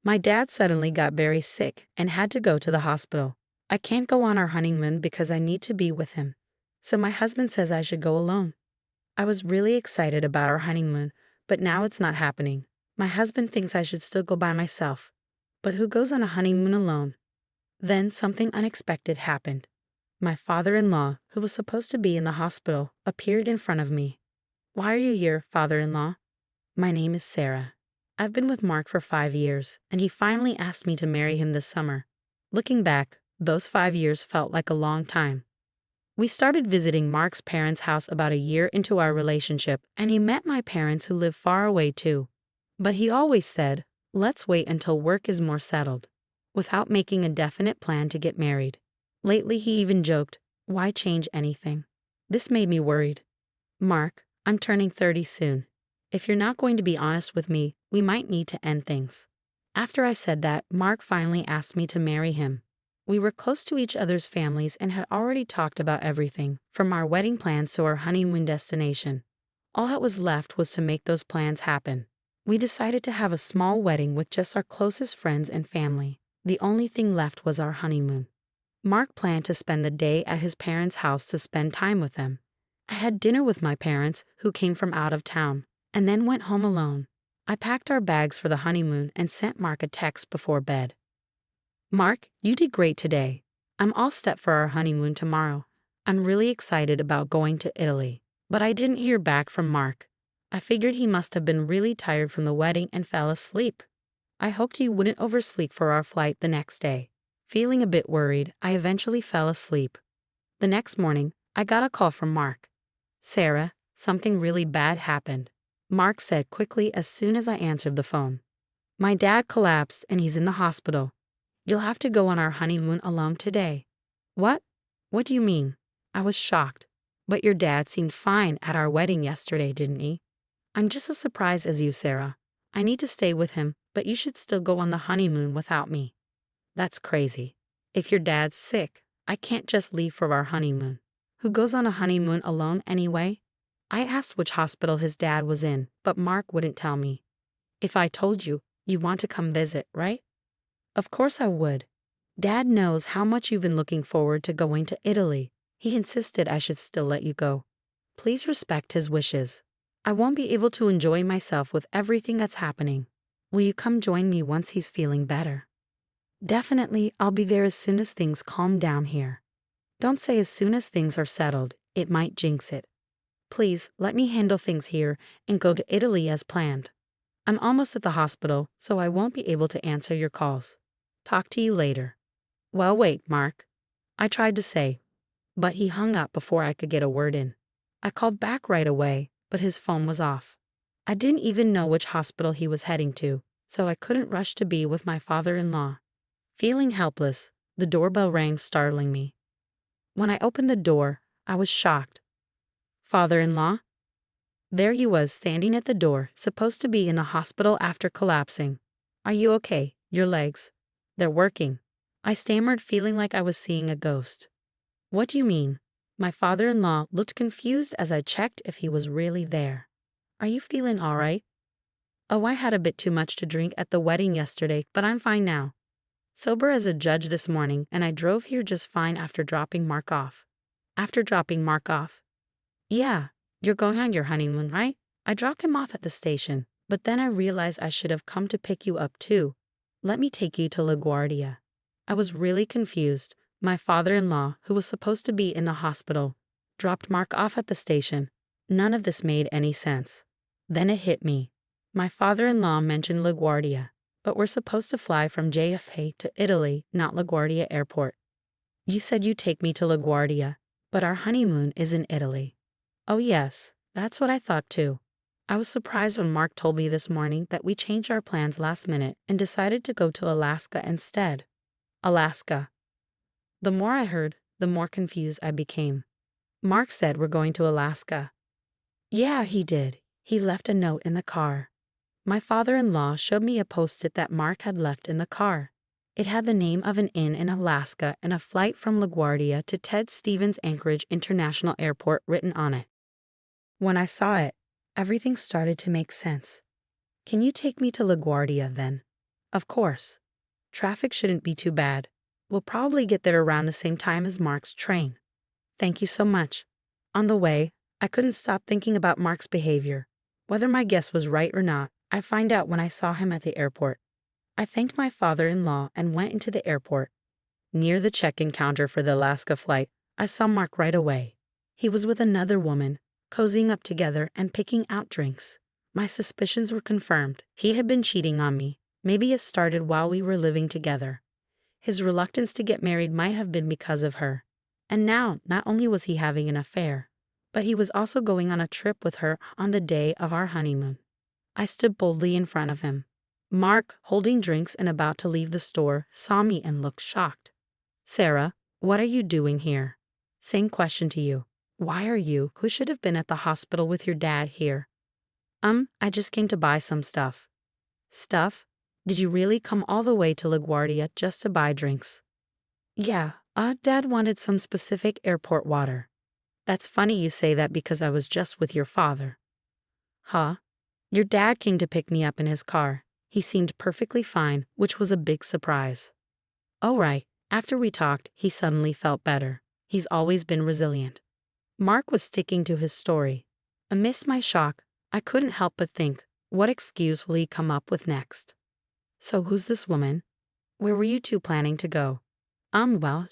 My dad suddenly got very sick and had to go to the hospital. I can't go on our honeymoon because I need to be with him. So my husband says I should go alone. I was really excited about our honeymoon, but now it's not happening. My husband thinks I should still go by myself. But who goes on a honeymoon alone? Then something unexpected happened. My father-in-law, who was supposed to be in the hospital, appeared in front of me. "Why are you here, father-in-law?" "My name is Sarah. I've been with Mark for 5 years, and he finally asked me to marry him this summer." Looking back, those 5 years felt like a long time. We started visiting Mark's parents' house about a year into our relationship, and he met my parents who live far away too. But he always said, "Let's wait until work is more settled," without making a definite plan to get married. Lately he even joked, "Why change anything?" This made me worried. "Mark, I'm turning 30 soon. If you're not going to be honest with me, we might need to end things." After I said that, Mark finally asked me to marry him. We were close to each other's families and had already talked about everything, from our wedding plans to our honeymoon destination. All that was left was to make those plans happen. We decided to have a small wedding with just our closest friends and family. The only thing left was our honeymoon. Mark planned to spend the day at his parents' house to spend time with them. I had dinner with my parents, who came from out of town, and then went home alone. I packed our bags for the honeymoon and sent Mark a text before bed. "Mark, you did great today. I'm all set for our honeymoon tomorrow. I'm really excited about going to Italy." But I didn't hear back from Mark. I figured he must have been really tired from the wedding and fell asleep. I hoped he wouldn't oversleep for our flight the next day. Feeling a bit worried, I eventually fell asleep. The next morning, I got a call from Mark. "Sarah, something really bad happened," Mark said quickly as soon as I answered the phone. "My dad collapsed and he's in the hospital. You'll have to go on our honeymoon alone today." "What? What do you mean?" I was shocked. "But your dad seemed fine at our wedding yesterday, didn't he?" "I'm just as surprised as you, Sarah. I need to stay with him, but you should still go on the honeymoon without me." "That's crazy. If your dad's sick, I can't just leave for our honeymoon. Who goes on a honeymoon alone anyway?" I asked which hospital his dad was in, but Mark wouldn't tell me. "If I told you, you want to come visit, right?" "Of course I would. Dad knows how much you've been looking forward to going to Italy. He insisted I should still let you go. Please respect his wishes. I won't be able to enjoy myself with everything that's happening. Will you come join me once he's feeling better?" "Definitely, I'll be there as soon as things calm down here." "Don't say as soon as things are settled. It might jinx it. Please, let me handle things here and go to Italy as planned. I'm almost at the hospital, so I won't be able to answer your calls. Talk to you later." "Well, wait, Mark," I tried to say, but he hung up before I could get a word in. I called back right away, but his phone was off. I didn't even know which hospital he was heading to, so I couldn't rush to be with my father-in-law. Feeling helpless, the doorbell rang, startling me. When I opened the door, I was shocked. "Father-in-law?" There he was, standing at the door, supposed to be in the hospital after collapsing. "Are you okay? Your legs? They're working." I stammered, feeling like I was seeing a ghost. "What do you mean?" My father-in-law looked confused as I checked if he was really there. "Are you feeling all right?" "Oh, I had a bit too much to drink at the wedding yesterday, but I'm fine now. Sober as a judge this morning, and I drove here just fine after dropping Mark off." "After dropping Mark off?" "Yeah, you're going on your honeymoon, right? I dropped him off at the station, but then I realized I should have come to pick you up too. Let me take you to LaGuardia." I was really confused. My father-in-law, who was supposed to be in the hospital, dropped Mark off at the station. None of this made any sense. Then it hit me. My father-in-law mentioned LaGuardia, but we're supposed to fly from JFK to Italy, not LaGuardia Airport. "You said you'd take me to LaGuardia, but our honeymoon is in Italy." "Oh yes, that's what I thought too." I was surprised when Mark told me this morning that we changed our plans last minute and decided to go to Alaska instead. Alaska. The more I heard, the more confused I became. "Mark said we're going to Alaska." "Yeah, he did. He left a note in the car." My father-in-law showed me a post-it that Mark had left in the car. It had the name of an inn in Alaska and a flight from LaGuardia to Ted Stevens Anchorage International Airport written on it. When I saw it, everything started to make sense. "Can you take me to LaGuardia then?" Of course. Traffic shouldn't be too bad. We'll probably get there around the same time as Mark's train. Thank you so much. On the way, I couldn't stop thinking about Mark's behavior. Whether my guess was right or not, I find out when I saw him at the airport. I thanked my father-in-law and went into the airport. Near the check-in counter for the Alaska flight, I saw Mark right away. He was with another woman, cozying up together and picking out drinks. My suspicions were confirmed. He had been cheating on me. Maybe it started while we were living together. His reluctance to get married might have been because of her. And now, not only was he having an affair, but he was also going on a trip with her on the day of our honeymoon. I stood boldly in front of him. Mark, holding drinks and about to leave the store, saw me and looked shocked. Sarah, what are you doing here? Same question to you. Why are you, who should have been at the hospital with your dad, here? I just came to buy some stuff. Stuff? Did you really come all the way to LaGuardia just to buy drinks? Yeah, Dad wanted some specific airport water. That's funny you say that because I was just with your father. Huh? Your dad came to pick me up in his car. He seemed perfectly fine, which was a big surprise. Oh right, after we talked, he suddenly felt better. He's always been resilient. Mark was sticking to his story. Amidst my shock, I couldn't help but think, what excuse will he come up with next? So who's this woman? Where were you two planning to go? Well,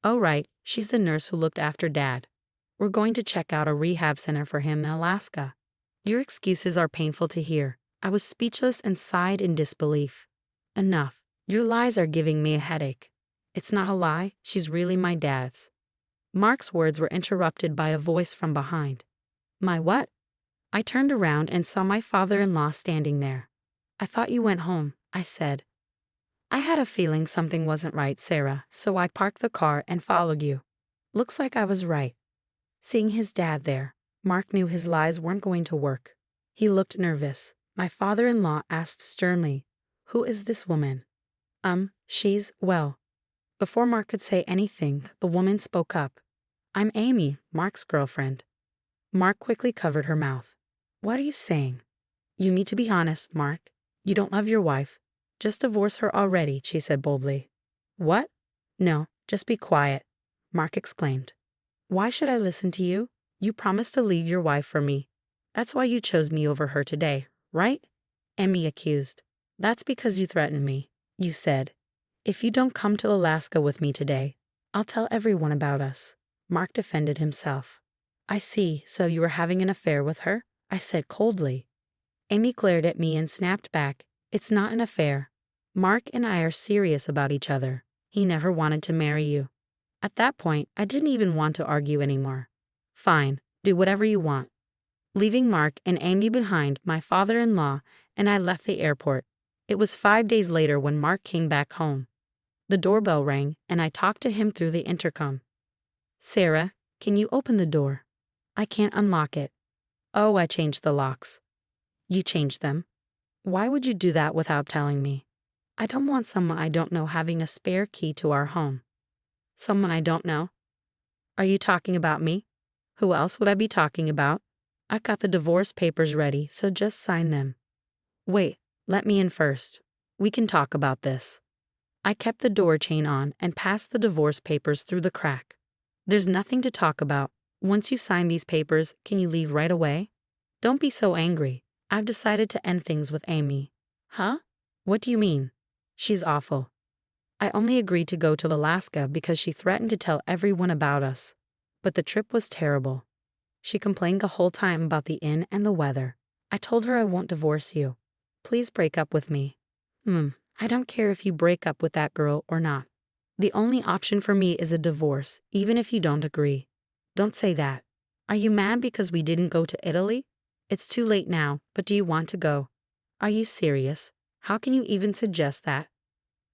oh right, she's the nurse who looked after Dad. We're going to check out a rehab center for him in Alaska. Your excuses are painful to hear. I was speechless and sighed in disbelief. Enough. Your lies are giving me a headache. It's not a lie, she's really my dad's. Mark's words were interrupted by a voice from behind. My what? I turned around and saw my father-in-law standing there. I thought you went home, I said. I had a feeling something wasn't right, Sarah, so I parked the car and followed you. Looks like I was right. Seeing his dad there, Mark knew his lies weren't going to work. He looked nervous. My father-in-law asked sternly, "Who is this woman?" Well. Before Mark could say anything, the woman spoke up. I'm Amy, Mark's girlfriend. Mark quickly covered her mouth. What are you saying? You need to be honest, Mark. You don't love your wife. Just divorce her already, she said boldly. What? No, just be quiet, Mark exclaimed. Why should I listen to you? You promised to leave your wife for me. That's why you chose me over her today, right? Amy accused. That's because you threatened me. You said, if you don't come to Alaska with me today, I'll tell everyone about us. Mark defended himself. I see, so you were having an affair with her? I said coldly. Amy glared at me and snapped back, it's not an affair. Mark and I are serious about each other. He never wanted to marry you. At that point, I didn't even want to argue anymore. Fine, do whatever you want. Leaving Mark and Amy behind, my father-in-law and I left the airport. It was 5 days later when Mark came back home. The doorbell rang, and I talked to him through the intercom. Sarah, can you open the door? I can't unlock it. Oh, I changed the locks. You changed them? Why would you do that without telling me? I don't want someone I don't know having a spare key to our home. Someone I don't know? Are you talking about me? Who else would I be talking about? I got the divorce papers ready, so just sign them. Wait, let me in first. We can talk about this. I kept the door chain on and passed the divorce papers through the crack. There's nothing to talk about. Once you sign these papers, can you leave right away? Don't be so angry. I've decided to end things with Amy. Huh? What do you mean? She's awful. I only agreed to go to Alaska because she threatened to tell everyone about us. But the trip was terrible. She complained the whole time about the inn and the weather. I told her I won't divorce you. Please break up with me. I don't care if you break up with that girl or not. The only option for me is a divorce, even if you don't agree. Don't say that. Are you mad because we didn't go to Italy? It's too late now, but do you want to go? Are you serious? How can you even suggest that?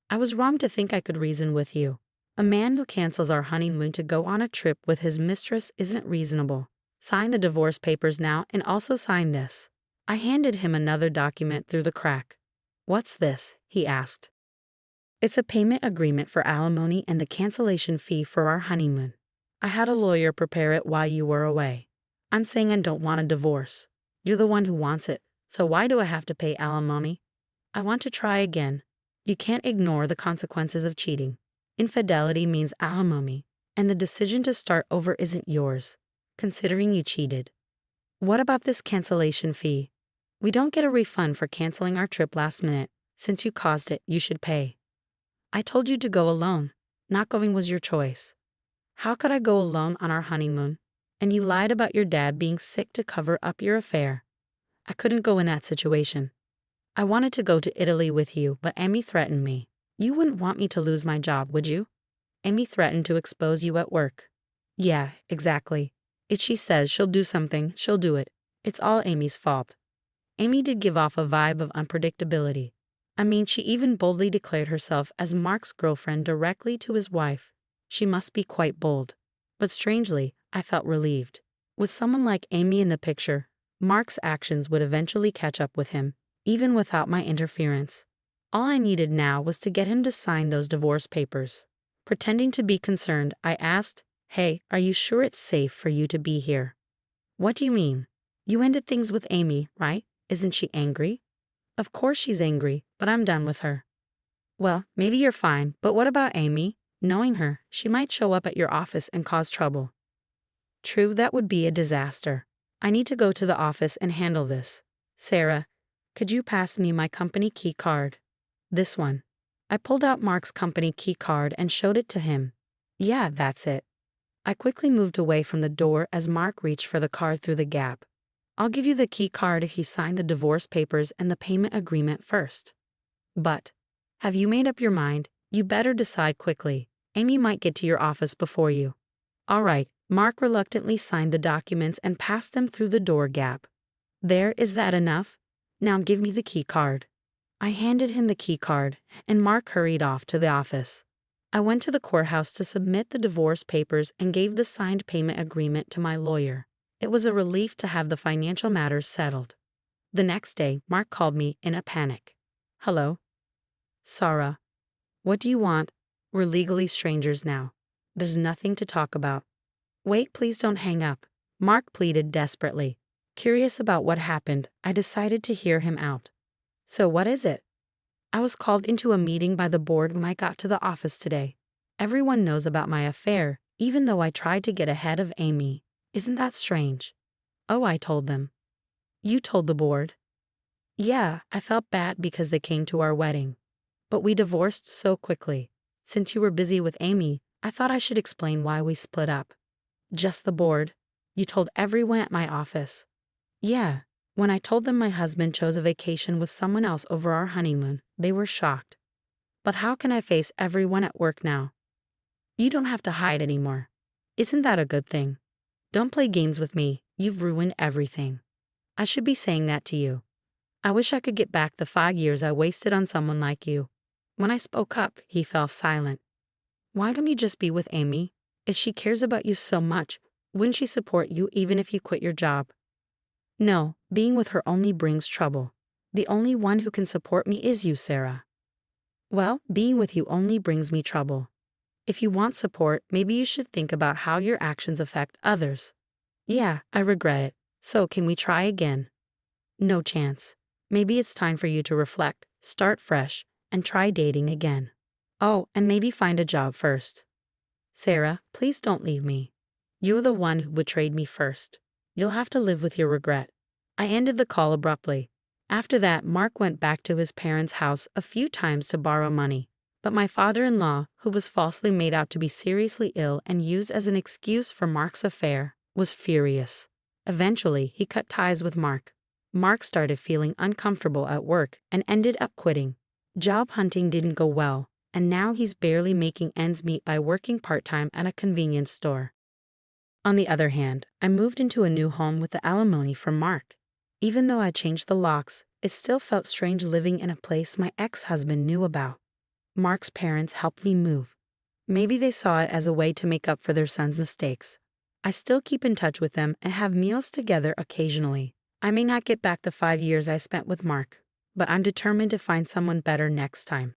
I was wrong to think I could reason with you. A man who cancels our honeymoon to go on a trip with his mistress isn't reasonable. Sign the divorce papers now and also sign this. I handed him another document through the crack. What's this? He asked. It's a payment agreement for alimony and the cancellation fee for our honeymoon. I had a lawyer prepare it while you were away. I'm saying I don't want a divorce. You're the one who wants it, so why do I have to pay alimony? I want to try again. You can't ignore the consequences of cheating. Infidelity means alimony, and the decision to start over isn't yours, considering you cheated. What about this cancellation fee? We don't get a refund for canceling our trip last minute. Since you caused it, you should pay. I told you to go alone. Not going was your choice. How could I go alone on our honeymoon? And you lied about your dad being sick to cover up your affair. I couldn't go in that situation. I wanted to go to Italy with you, but Amy threatened me. You wouldn't want me to lose my job, would you? Amy threatened to expose you at work. Yeah, exactly. If she says she'll do something, she'll do it. It's all Amy's fault. Amy did give off a vibe of unpredictability. I mean, she even boldly declared herself as Mark's girlfriend directly to his wife. She must be quite bold. But strangely, I felt relieved. With someone like Amy in the picture, Mark's actions would eventually catch up with him, even without my interference. All I needed now was to get him to sign those divorce papers. Pretending to be concerned, I asked, "Hey, are you sure it's safe for you to be here?" "What do you mean? You ended things with Amy, right? Isn't she angry?" "Of course she's angry, but I'm done with her." "Well, maybe you're fine, but what about Amy? Knowing her, she might show up at your office and cause trouble." "True, that would be a disaster. I need to go to the office and handle this. Sarah, could you pass me my company key card?" "This one." I pulled out Mark's company key card and showed it to him. "Yeah, that's it." I quickly moved away from the door as Mark reached for the card through the gap. "I'll give you the key card if you sign the divorce papers and the payment agreement first." "But, have you made up your mind? You better decide quickly. Amy might get to your office before you." "All right." Mark reluctantly signed the documents and passed them through the door gap. "There, is that enough? Now give me the key card." I handed him the key card, and Mark hurried off to the office. I went to the courthouse to submit the divorce papers and gave the signed payment agreement to my lawyer. It was a relief to have the financial matters settled. The next day, Mark called me in a panic. "Hello? Sarah. What do you want? We're legally strangers now. There's nothing to talk about." "Wait, please don't hang up." Mark pleaded desperately. Curious about what happened, I decided to hear him out. "So what is it?" "I was called into a meeting by the board when I got to the office today. Everyone knows about my affair, even though I tried to get ahead of Amy. Isn't that strange?" "Oh, I told them." "You told the board?" "Yeah, I felt bad because they came to our wedding. But we divorced so quickly. Since you were busy with Amy, I thought I should explain why we split up." "Just the board? You told everyone at my office?" "Yeah. When I told them my husband chose a vacation with someone else over our honeymoon, they were shocked." "But how can I face everyone at work now?" "You don't have to hide anymore. Isn't that a good thing? Don't play games with me. You've ruined everything." "I should be saying that to you. I wish I could get back the 5 years I wasted on someone like you." When I spoke up, he fell silent. "Why don't you just be with Amy? If she cares about you so much, wouldn't she support you even if you quit your job?" "No, being with her only brings trouble. The only one who can support me is you, Sarah." "Well, being with you only brings me trouble. If you want support, maybe you should think about how your actions affect others." "Yeah, I regret it. So can we try again?" "No chance. Maybe it's time for you to reflect, start fresh, and try dating again. Oh, and maybe find a job first." "Sarah, please don't leave me. You're the one who betrayed me first. You'll have to live with your regret." I ended the call abruptly. After that, Mark went back to his parents' house a few times to borrow money. But my father-in-law, who was falsely made out to be seriously ill and used as an excuse for Mark's affair, was furious. Eventually, he cut ties with Mark. Mark started feeling uncomfortable at work and ended up quitting. Job hunting didn't go well, and now he's barely making ends meet by working part-time at a convenience store. On the other hand, I moved into a new home with the alimony from Mark. Even though I changed the locks, it still felt strange living in a place my ex-husband knew about. Mark's parents helped me move. Maybe they saw it as a way to make up for their son's mistakes. I still keep in touch with them and have meals together occasionally. I may not get back the 5 years I spent with Mark, but I'm determined to find someone better next time.